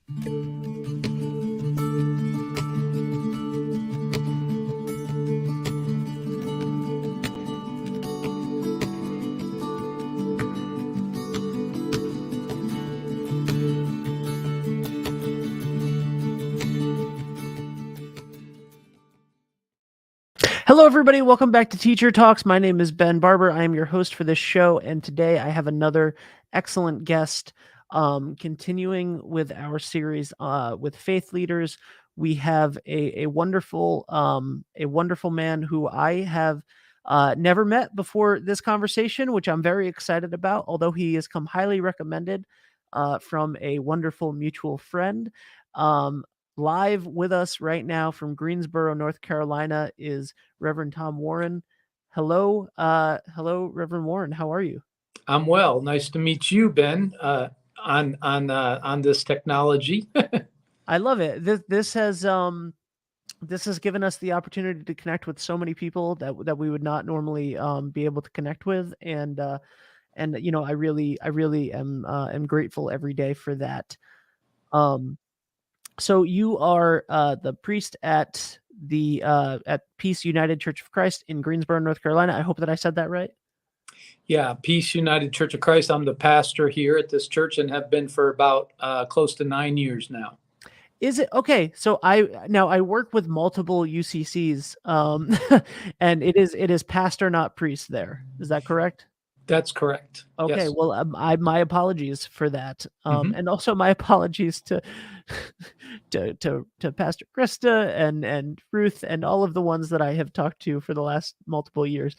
Hello, everybody. Welcome back to Teacher Talks. My name is Ben Barber. I am your host for this show, and today I have another excellent guest. Continuing with our series with faith leaders, we have a wonderful man who I have never met before this conversation, which I'm very excited about. Although he has come highly recommended from a wonderful mutual friend. Live with us right now from Greensboro, North Carolina, is Reverend Tom Warren. Hello, Reverend Warren. How are you? I'm well. Nice to meet you, Ben. On this technology. I love it. This has given us the opportunity to connect with so many people that we would not normally be able to connect with, and you know, I really am grateful every day for that. So you are the priest at the at Peace United Church of Christ in Greensboro, North Carolina. I hope that I said that right. Yeah, Peace United Church of Christ. I'm the pastor here at this church and have been for about close to 9 years now. Is it okay? So I work with multiple UCCs, and it is pastor, not priest. There, is that correct? That's correct. Okay, yes. well, my apologies for that, and also my apologies to Pastor Krista and Ruth and all of the ones that I have talked to for the last multiple years.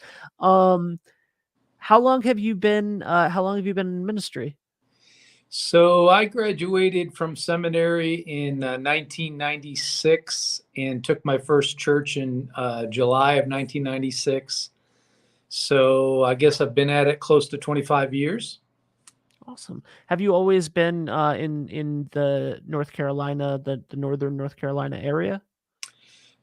How long have you been in ministry? So I graduated from seminary in 1996 and took my first church in July of 1996. So I guess I've been at it close to 25 years. Awesome. Have you always been in the North Carolina, the northern North Carolina area?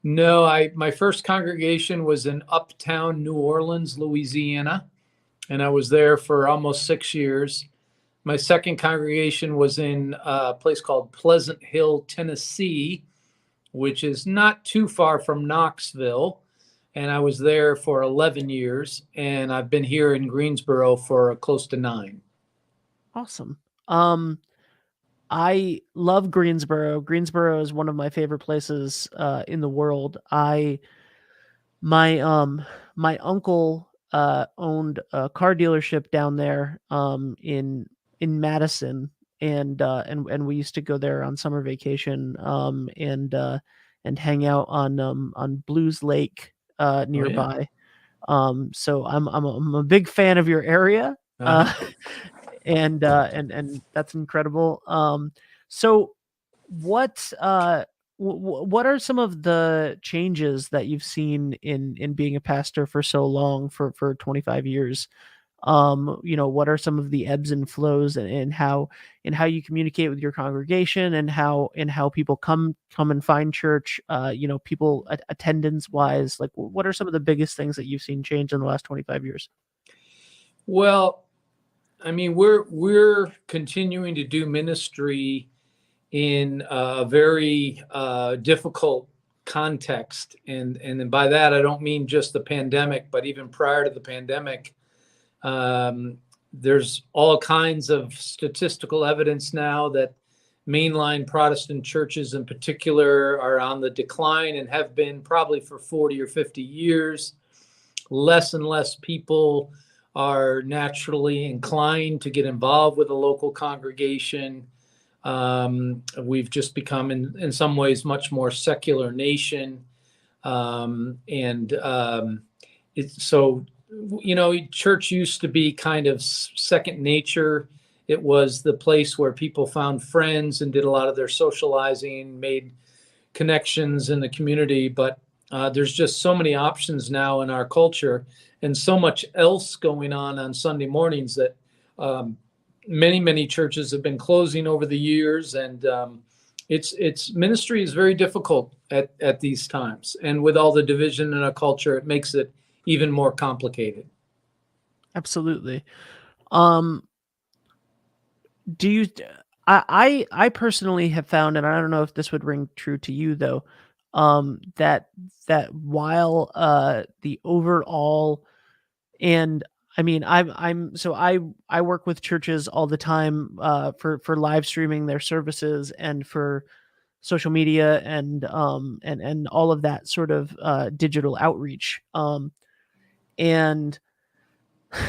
No, my first congregation was in uptown New Orleans, Louisiana, and I was there for almost 6 years. My second congregation was in a place called Pleasant Hill, Tennessee, which is not too far from Knoxville. And I was there for 11 years, and I've been here in Greensboro for close to 9. Awesome. I love Greensboro. Greensboro is one of my favorite places in the world. My uncle owned a car dealership down there in Madison, and we used to go there on summer vacation and hang out on Blues Lake nearby. Oh, yeah. So I'm a big fan of your area. And that's incredible. So what are some of the changes that you've seen in being a pastor for so long, for 25 years? You know, what are some of the ebbs and flows and how you communicate with your congregation and how people come and find church, you know, people attendance wise? Like, what are some of the biggest things that you've seen change in the last 25 years? Well, I mean, we're continuing to do ministry in a very difficult context, and by that I don't mean just the pandemic, but even prior to the pandemic, there's all kinds of statistical evidence now that mainline Protestant churches in particular are on the decline and have been probably for 40 or 50 years. Less and less people are naturally inclined to get involved with a local congregation. We've just become, in some ways, much more secular nation. So, you know, church used to be kind of second nature. It was the place where people found friends and did a lot of their socializing, made connections in the community. But there's just so many options now in our culture and so much else going on Sunday mornings that many churches have been closing over the years, and it's ministry is very difficult at these times, and with all the division in our culture, it makes it even more complicated. Absolutely. Do you I personally have found, and I don't know if this would ring true to you though, that while the overall, and I mean, I work with churches all the time for live streaming their services and for social media and all of that sort of digital outreach. And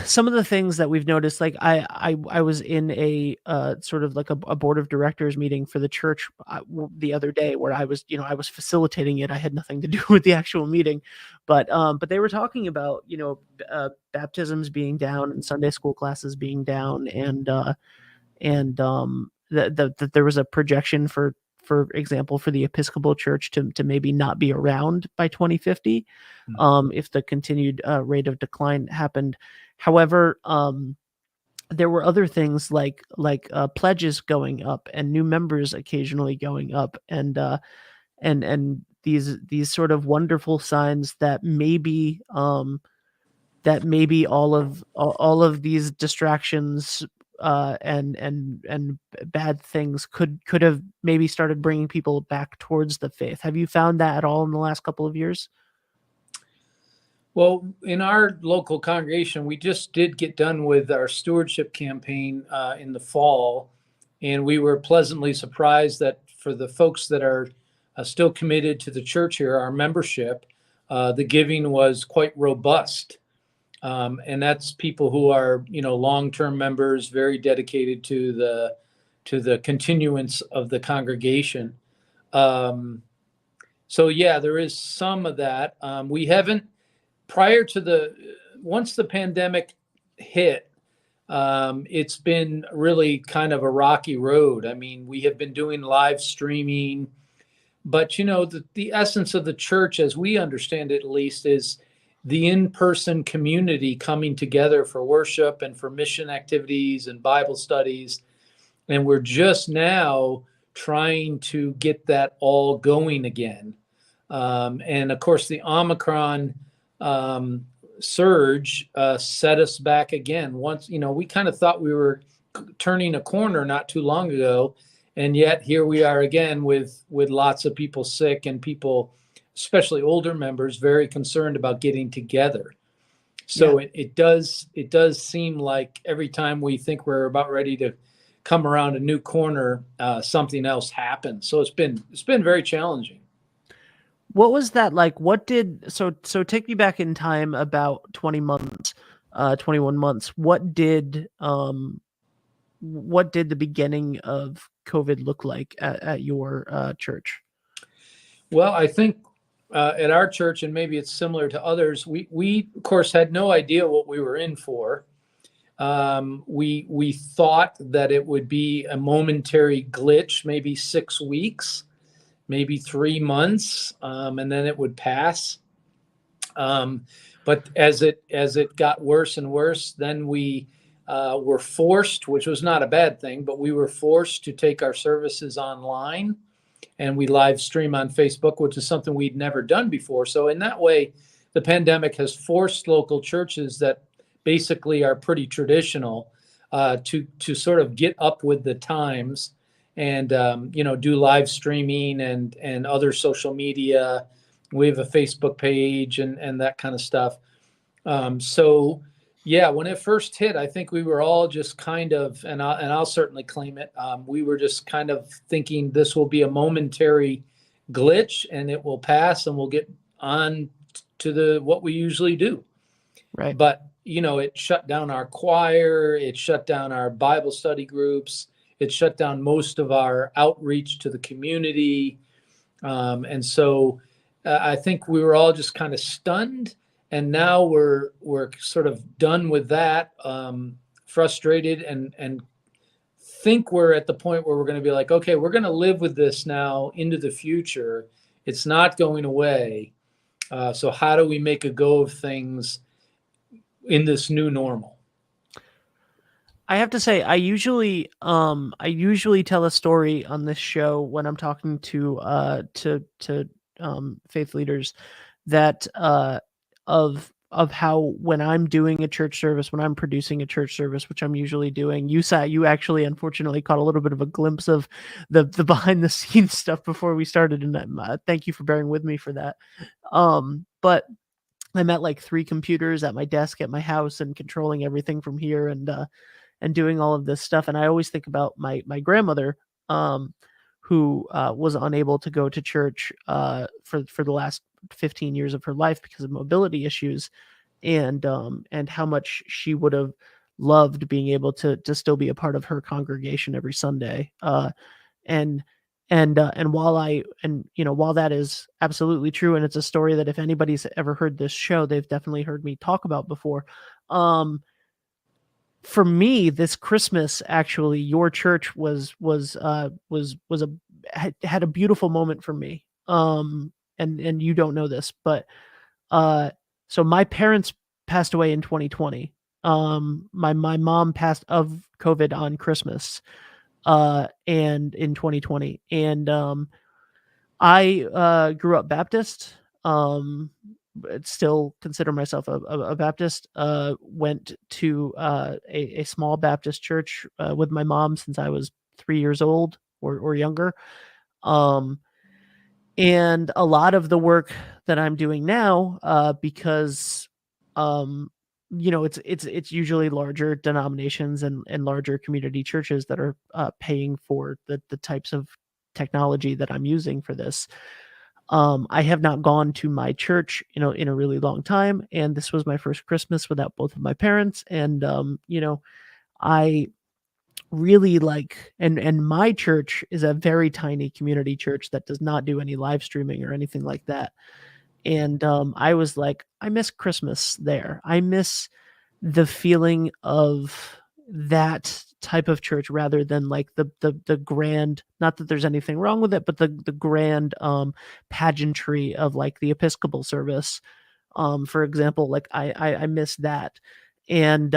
some of the things that we've noticed, like I was in a sort of like a board of directors meeting for the church the other day, where I was, I was facilitating it. I had nothing to do with the actual meeting, but they were talking about, baptisms being down and Sunday school classes being down, and that there was a projection for example, for the Episcopal Church to maybe not be around by 2050, if the continued rate of decline happened. However, there were other things like pledges going up and new members occasionally going up, and these sort of wonderful signs that maybe all of these distractions and bad things could have maybe started bringing people back towards the faith. Have you found that at all in the last couple of years? Well, in our local congregation, we just did get done with our stewardship campaign in the fall, and we were pleasantly surprised that for the folks that are still committed to the church here, our membership, the giving was quite robust. And that's people who are, long-term members, very dedicated to the continuance of the congregation. So yeah, there is some of that. We haven't, once the pandemic hit, it's been really kind of a rocky road. I mean, we have been doing live streaming, but the essence of the church, as we understand it at least, is the in-person community coming together for worship and for mission activities and Bible studies. And we're just now trying to get that all going again. And of course, the Omicron surge set us back again. Once, we kind of thought we were turning a corner not too long ago, and yet here we are again with lots of people sick and people, especially older members, very concerned about getting together. So yeah. It does seem like every time we think we're about ready to come around a new corner, something else happens. So it's been very challenging. What was that like? So take me back in time about 20 months, 21 months. What did the beginning of COVID look like at your church? Well, I think at our church, and maybe it's similar to others, we of course had no idea what we were in for. We thought that it would be a momentary glitch, maybe 6 weeks, maybe 3 months, and then it would pass. But as it got worse and worse, then we were forced, which was not a bad thing, but we were forced to take our services online, and we live stream on Facebook, which is something we'd never done before. So in that way, the pandemic has forced local churches that basically are pretty traditional to sort of get up with the times and do live streaming and other social media. We have a Facebook page and that kind of stuff. So yeah, when it first hit, I think we were all just kind of, and I'll certainly claim it, we were just kind of thinking this will be a momentary glitch and it will pass and we'll get on to what we usually do. Right. But it shut down our choir, it shut down our Bible study groups, it shut down most of our outreach to the community. And so I think we were all just kind of stunned. And now we're sort of done with that, frustrated, and think we're at the point where we're going to be like, okay, we're going to live with this now into the future. It's not going away. So how do we make a go of things in this new normal? I have to say, I usually tell a story on this show when I'm talking to faith leaders that of how when I'm doing a church service, when I'm producing a church service, which I'm usually doing, you actually unfortunately caught a little bit of a glimpse of the behind the scenes stuff before we started, and thank you for bearing with me for that. But I'm at like 3 computers at my desk at my house and controlling everything from here, and doing all of this stuff. And I always think about my grandmother, who was unable to go to church for the last 15 years of her life because of mobility issues, and how much she would have loved being able to still be a part of her congregation every Sunday. And while that is absolutely true, and it's a story that if anybody's ever heard this show, they've definitely heard me talk about before. For me, this Christmas, actually, your church had a beautiful moment for me. And you don't know this, but so my parents passed away in 2020. My mom passed of COVID on Christmas, and in 2020, and I grew up Baptist. Still consider myself a Baptist. Went to a small Baptist church with my mom since I was 3 years old or younger. And a lot of the work that I'm doing now, because it's usually larger denominations and larger community churches that are paying for the types of technology that I'm using for this. I have not gone to my church, in a really long time, and this was my first Christmas without both of my parents. And I really like, and my church is a very tiny community church that does not do any live streaming or anything like that. And I was like, I miss Christmas there. I miss the feeling of that type of church rather than like the grand, not that there's anything wrong with it, but the grand pageantry of like the Episcopal service. For example, like I miss that. And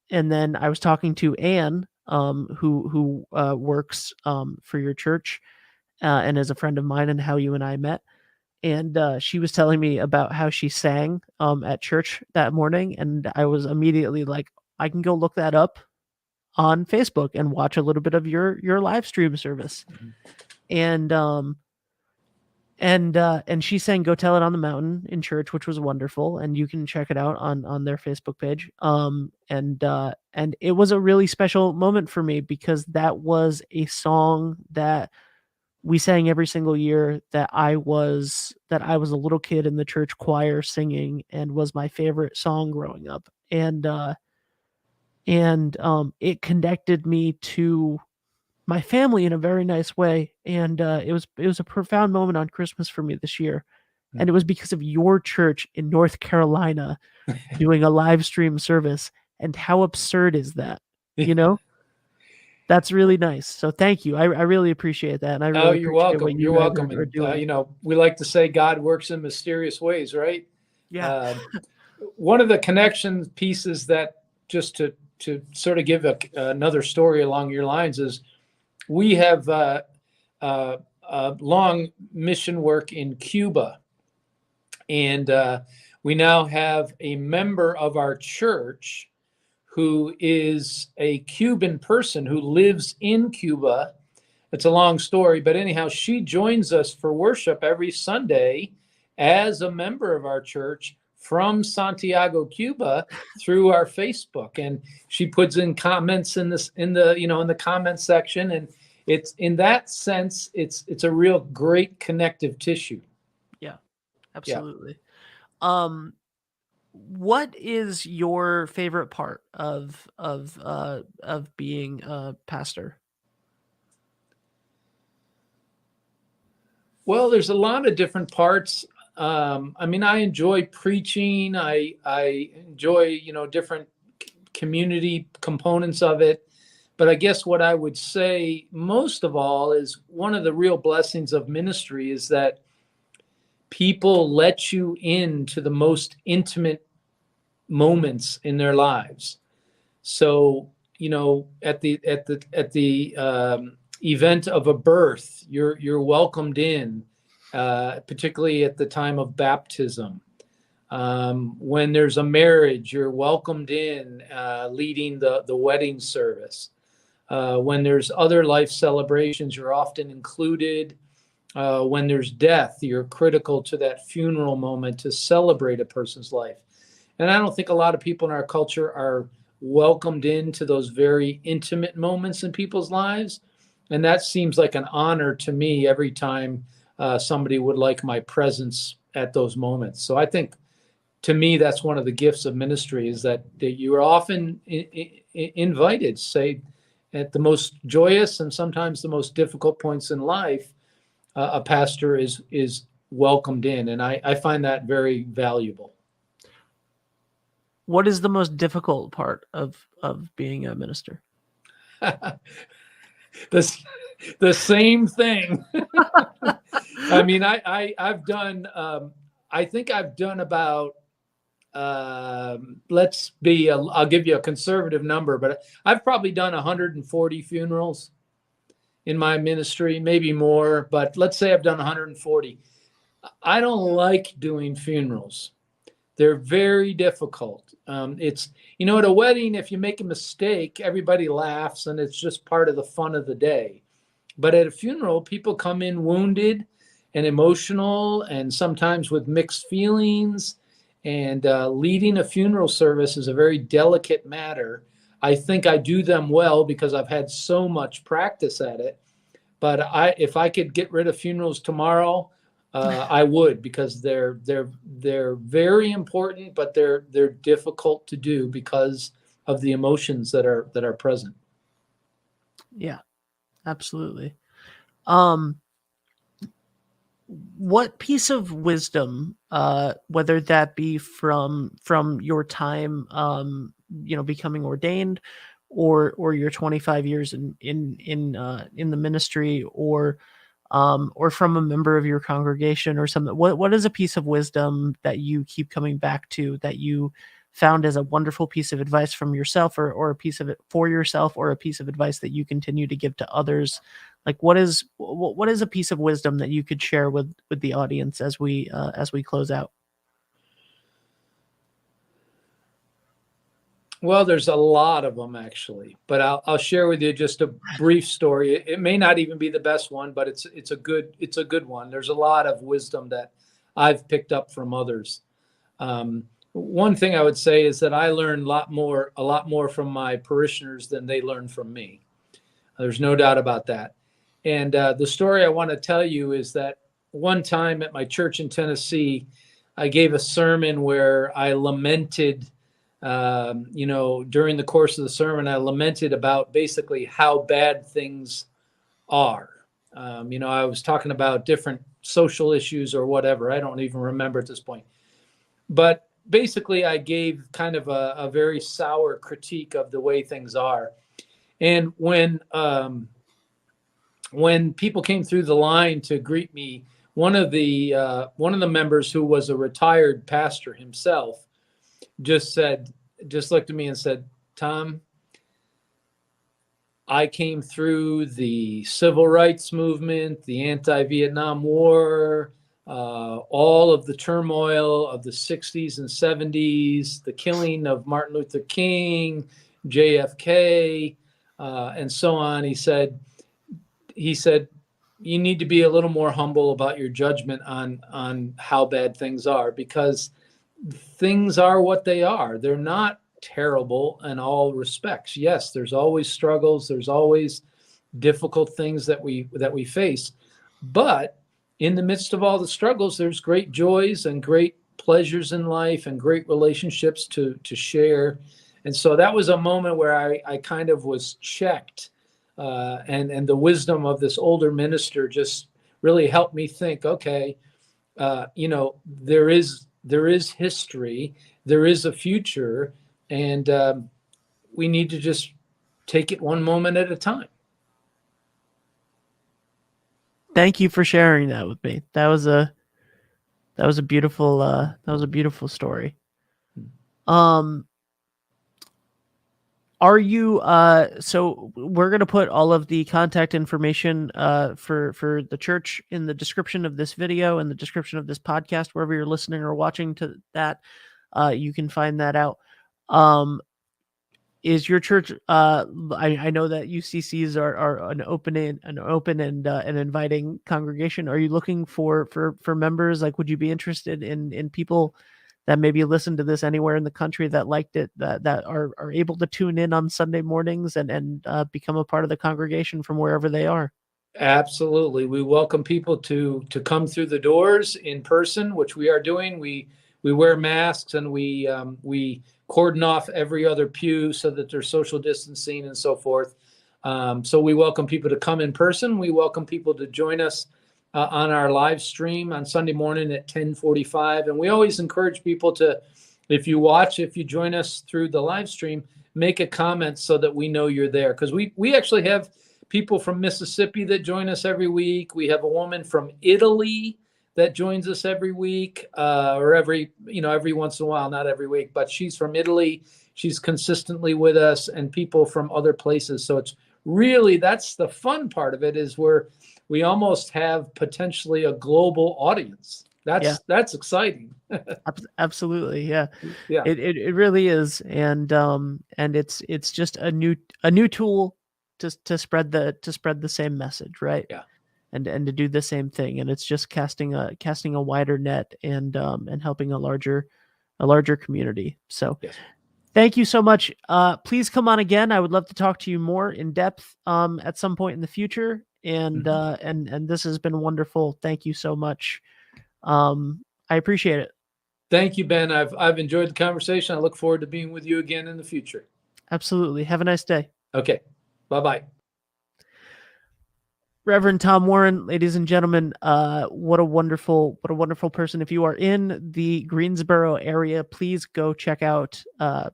then I was talking to Anne, who works for your church, and is a friend of mine, and how you and I met. And she was telling me about how she sang at church that morning, and I was immediately like, I can go look that up on Facebook and watch a little bit of your live stream service. And she sang "Go Tell It on the Mountain" in church, which was wonderful, and you can check it out on their Facebook page. And it was a really special moment for me because that was a song that we sang every single year, that I was a little kid in the church choir singing, and was my favorite song growing up. And it connected me to my family in a very nice way. And it was a profound moment on Christmas for me this year. And it was because of your church in North Carolina doing a live stream service. And how absurd is that? That's really nice. So thank you. I really appreciate that. And I really you're appreciate welcome. what You're guys welcome. are doing. We like to say God works in mysterious ways, right? Yeah. One of the connection pieces that, just to sort of give another story along your lines, is we have long mission work in Cuba. And we now have a member of our church who is a Cuban person who lives in Cuba. It's a long story, but anyhow, she joins us for worship every Sunday as a member of our church from Santiago, Cuba, through our Facebook. And she puts in comments in the comment section. And it's, in that sense, it's a real great connective tissue. Yeah, absolutely. Yeah. What is your favorite part of being a pastor? Well, there's a lot of different parts. I enjoy preaching. I enjoy, different community components of it. But I guess what I would say most of all is one of the real blessings of ministry is that people let you into the most intimate moments in their lives. So, at the event of a birth, you're welcomed in, particularly at the time of baptism. When there's a marriage, you're welcomed in, leading the wedding service. When there's other life celebrations, you're often included. When there's death, you're critical to that funeral moment to celebrate a person's life. And I don't think a lot of people in our culture are welcomed into those very intimate moments in people's lives. And that seems like an honor to me every time somebody would like my presence at those moments. So I think, to me, that's one of the gifts of ministry, is that you are often invited, say, at the most joyous and sometimes the most difficult points in life. A pastor is welcomed in, and I find that very valuable. What is the most difficult part of being a minister? The same thing. I mean, I've done. I think I've done about. I'll give you a conservative number, but I've probably done 140 funerals in my ministry, maybe more, but let's say I've done 140. I don't like doing funerals. They're very difficult. It's, at a wedding, if you make a mistake, everybody laughs and it's just part of the fun of the day. But at a funeral, people come in wounded and emotional and sometimes with mixed feelings. And leading a funeral service is a very delicate matter. I think I do them well because I've had so much practice at it. But if I could get rid of funerals tomorrow, I would, because they're very important, but they're difficult to do because of the emotions that are present. Yeah, absolutely. What piece of wisdom, whether that be from your time, becoming ordained, or your 25 years in the ministry, or from a member of your congregation or something, what is a piece of wisdom that you keep coming back to, that you found as a wonderful piece of advice from yourself, or a piece of it for yourself, or a piece of advice that you continue to give to others? Like, what is a piece of wisdom that you could share with the audience as we close out? Well, there's a lot of them, actually, but I'll share with you just a brief story. It may not even be the best one, but it's a good one. There's a lot of wisdom that I've picked up from others. One thing I would say is that I learned a lot more from my parishioners than they learned from me. There's no doubt about that. And the story I want to tell you is that one time at my church in Tennessee, I gave a sermon where I lamented. During the course of the sermon, I lamented about basically how bad things are. I was talking about different social issues or whatever. I don't even remember at this point. But basically, I gave kind of a very sour critique of the way things are. And when people came through the line to greet me, one of the members, who was a retired pastor himself, just looked at me and said, "Tom, I came through the civil rights movement, the anti-Vietnam War, all of the turmoil of the 60s and 70s, the killing of Martin Luther King, JFK, and so on." He said, "You need to be a little more humble about your judgment on how bad things are, because things are what they are. They're not terrible in all respects. Yes, there's always struggles. There's always difficult things that we face. But in the midst of all the struggles, there's great joys and great pleasures in life and great relationships to share." And so that was a moment where I kind of was checked. And the wisdom of this older minister just really helped me think, okay, there is history, there is a future, and we need to just take it one moment at a time. Thank you for sharing that with me. That was a beautiful story. Are you so we're going to put all of the contact information for the church in the description of this video and the description of this podcast, wherever you're listening or watching to that. You can find that out. Is your church I know that UCCs are an open and an inviting congregation. Are you looking for members? Like, would you be interested in people that maybe listen to this anywhere in the country that liked it, that are able to tune in on Sunday mornings and become a part of the congregation from wherever they are? Absolutely. We welcome people to come through the doors in person, which we are doing. We wear masks, and we cordon off every other pew so that there's social distancing and so forth. So we welcome people to come in person. We welcome people to join us on our live stream on Sunday morning at 10:45. And we always encourage people to, if you join us through the live stream, make a comment so that we know you're there. Because we actually have people from Mississippi that join us every week. We have a woman from Italy that joins us every week, or every once in a while, not every week, but she's from Italy. She's consistently with us, and people from other places. So it's really, that's the fun part of it, is we almost have potentially a global audience. That's exciting. Absolutely. Yeah. Yeah. It really is. And it's just a new tool to spread the same message, right? Yeah. And to do the same thing. And it's just casting a wider net and helping a larger community. So yes. Thank you so much. Please come on again. I would love to talk to you more in depth at some point in the future. And and this has been wonderful. Thank you so much. I appreciate it. Thank you, Ben. I've enjoyed the conversation. I look forward to being with you again in the future. Absolutely. Have a nice day. Okay. Bye-bye. Reverend Tom Warren, ladies and gentlemen, what a wonderful person. If you are in the Greensboro area, please go check out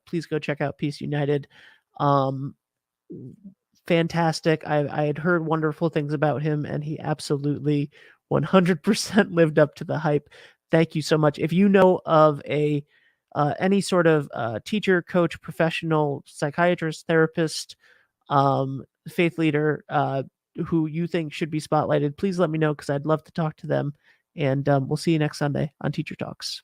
Peace United. Fantastic. I had heard wonderful things about him, and he absolutely 100% lived up to the hype. Thank you so much. If you know of any sort of teacher, coach, professional, psychiatrist, therapist, faith leader, who you think should be spotlighted, please let me know, because I'd love to talk to them. And we'll see you next Sunday on Teacher Talks.